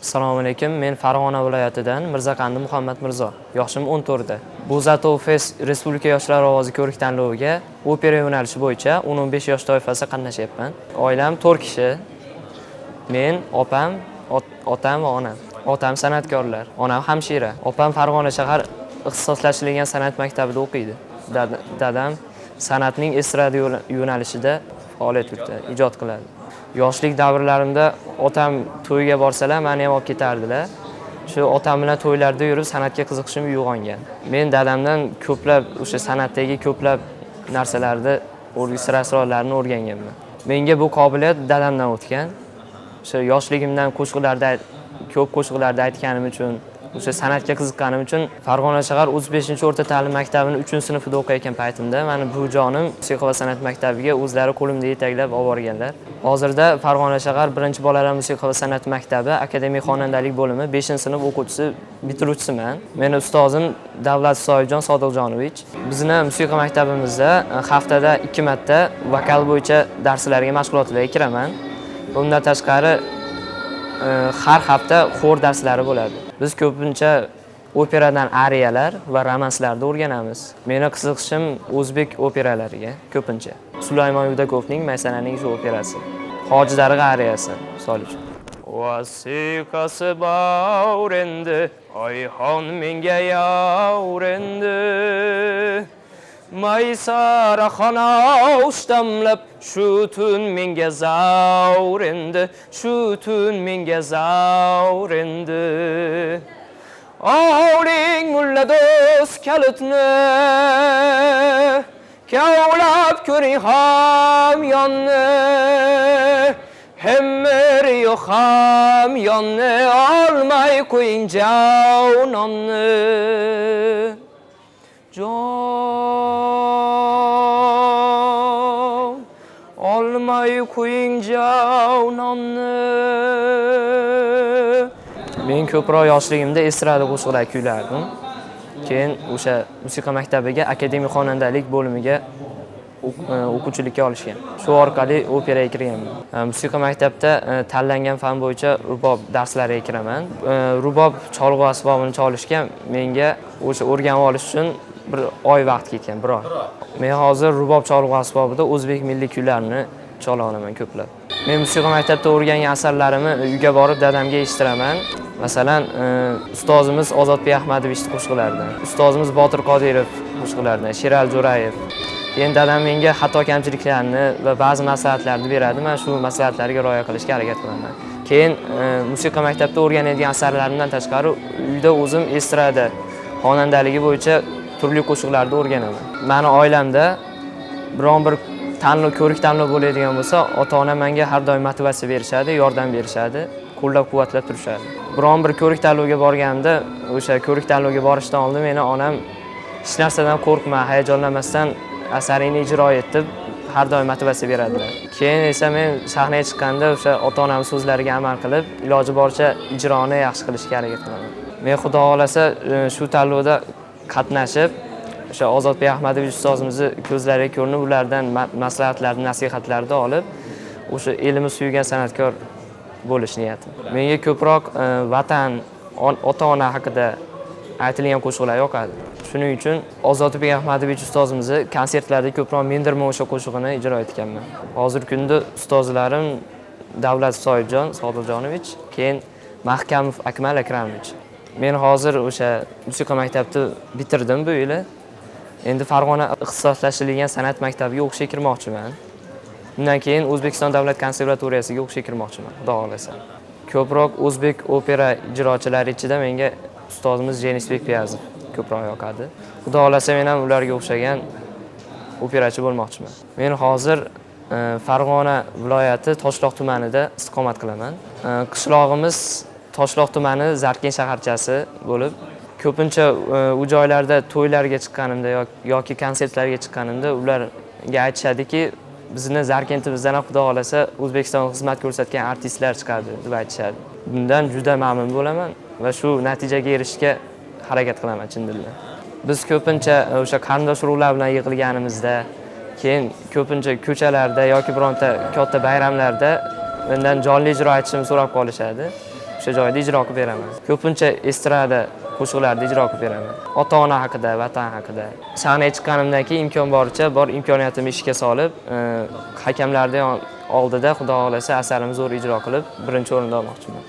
Assalomu alaykum. Men Farg'ona viloyatidan Mirzaqandi Muhammad Mirzo. Yoshim 14 da. Bu Zato Fest Respublika yoshlar ovozi ko'rik tanloviga opera yo'nalishi bo'yicha 10-15 yosh toifasida qatnashyapman. Oilam 4 kishi. Men, opam, otam va onam. Otam san'atkorlar, onam hamshira. Opam Farg'ona shahar ixtisoslashtirilgan san'at maktabida o'qiydi. Dadam san'atning estrada yo'nalishida faoliyat yuritadi, ijod qiladi. Yoshlik davrlarimda otam to'yga borsalar, meni ham olib ketardilar. Shu otam bilan to'ylarda yurib san'atga qiziqishim uyg'ongan. Men dadamdan ko'plab o'sha san'atdagi ko'plab narsalarni, sir-asrorlarni o'rganganman. Menga bu qobiliyat dadamdan o'tgan. O'sha yoshligimdan ko'p qo'shiqlarda aytganim uchun, o'sha san'atga qiziqqanim uchun Farg'ona shahar 35-o'rta ta'lim maktabining 3-sinfida o'qiyotgan paytimda meni buvijonim musiqa va san'at maktabiga o'zlari qo'limda yetaklab olib borganlar. Hozirda Farg'ona shahar 1-bolalar musiqa va san'at maktabi akademik xonandalik bo'limi 5-sinf o'quvchisi, bitiruvchisiman. Meni ustozim Davlat Soyibjon Sodiqjonovich. Bizning musiqa maktabimizda haftada 2 marta vokal bo'yicha darslarga mashg'ulotlarga kiraman. Bundan tashqari har hafta xor darslari bo'ladi. Biz ko'pincha operadan ariyalar va romanslarni o'rganamiz. Meni qiziqishim o'zbek operalariga ko'pincha. Sulaymon Yudakovning Maysananing shu operasi, Hoji Darg'a ariyasi misol uchun. Vasiqasi bor endi, oyxon menga yor endi. Maysara xona ustamlab, shu tun menga zavr endi, shu tun menga zavr endi. Oling mulla do'st kalitni, kavlab ko'ring hamyonni, hemmir yo'q hamyonni, olmay qo'ying javnonni. Olmay qo'ying javnonni. Men ko'proq yoshligimda estrada qo'shiqlar kuylardim. Keyin o'sha musiqa maktabiga akademik xonandalik bo'limiga o'quvchilikka olishgan. Shu orqali operaga kirganman. Musiqa maktabida tanlangan fan bo'yicha rubob darslariga kiraman. Rubob cholg'u asbobini chalishga menga o'sha o'rganib olish uchun bir oy vaqt ketgan, bir oy. Men hozir rubob cholg'u asbobida o'zbek milliy kuylarini chala olaman ko'plab. Men musiqa maktabida o'rgangan asarlarimni uyga borib dadamga eshittiraman. Masalan, ustozimiz Ozodbek Ahmadovich qo'shiqlaridan, ustozimiz Botir Qodirov qo'shiqlaridan, Sherali Jo'rayev. Keyin dadam menga xato kamchiliklarni va ba'zi maslahatlarni beradi. Men shu maslahatlarga rioya qilishga harakat qilaman. Keyin musiqa maktabida o'rganadigan asarlarimdan tashqari uyda o'zim estrada xonandaligi bo'yicha turli qo'shiqlarni o'rganaman. Meni oilamda biron bir tanlov, ko'rik tanlov bo'ladigan bo'lsa, ota-onam menga har doim motivatsiya berishadi, yordam berishadi, qo'llab-quvvatlab turishadi. Biron bir ko'rik tanlovga borganimda, o'sha ko'rik tanlovga borishdan oldin meni onam hech narsadan qo'rqma, hayajonlanmasdan asaringni ijro et deb har doim motivatsiya beradilar. Keyin esa men sahnaga chiqqanda o'sha ota-onam so'zlariga amal qilib, iloji boricha ijroni yaxshi qilishga harakat qilaman. Men xudo xolasa shu tanlovda qatnashib, o'sha Ozodbek Ahmadovich ustozimizni ko'zlariga ko'rinib, ulardan maslahatlarni, nasihatlarni olib, o'sha elimiz suygan san'atkor bo'lish niyatim. Menga ko'proq vatan, ota-ona haqida aytilgan qo'shiqlar yoqadi. Shuning uchun Ozodbek Ahmadovich ustozimizni konsertlarda ko'proq mendirman o'sha qo'shig'ini ijro etganman. Hozirgi kunda ustozlarim Davlat Soyibjon Sodiqjonovich, keyin Mahkamov Akmal Akramovich. Men hozir o'sha musiqa maktabini bitirdim bu yil. Endi Farg'ona ixtisoslashtirilgan san'at maktabiga o'qishga kirmoqchiman. Undan keyin O'zbekiston davlat konservatoriyasiga o'qishga kirmoqchiman, xudo xolasa. Ko'proq o'zbek opera ijrochilari ichida menga ustozimiz Jenisbek Piyazov ko'proq yoqadi. Xudo xolasa men ham ularga o'xshagan operachi bo'lmoqchiman. Men hozir Farg'ona viloyati Toshloq tumanida istiqomat qilaman. Qishlog'imiz Toshloq tumani Zarkin shaharchasi bo'lib, ko'pincha u joylarda to'ylarga chiqqanimda yoki konsertlarga chiqqanimda ularga aytishadiki, bizni Zarkentimizdan ham xudo xolasa O'zbekistonga xizmat ko'rsatgan artistlar chiqadi deb aytishadi. Bundan juda mamnun bo'laman va shu natijaga erishishga harakat qilaman chin dildan. Biz ko'pincha o'sha qarindosh urug'lar bilan yig'ilganimizda, keyin ko'pincha ko'chalarda yoki bironta katta bayramlarda mendan jonli ijro etishimni so'rab qolishadi. o'sha joyda ijro qilib beraman. Ko'pincha estrada qo'shiqlarni ijro qilib beraman. Ota-ona haqida, vatan haqida. Sahnaga chiqqanimdan keyin imkon boricha bor imkoniyatimni ishga solib, hakamlarning oldida xudo xolasa asarimni zo'r ijro qilib, birinchi o'rinda olmoqchiman.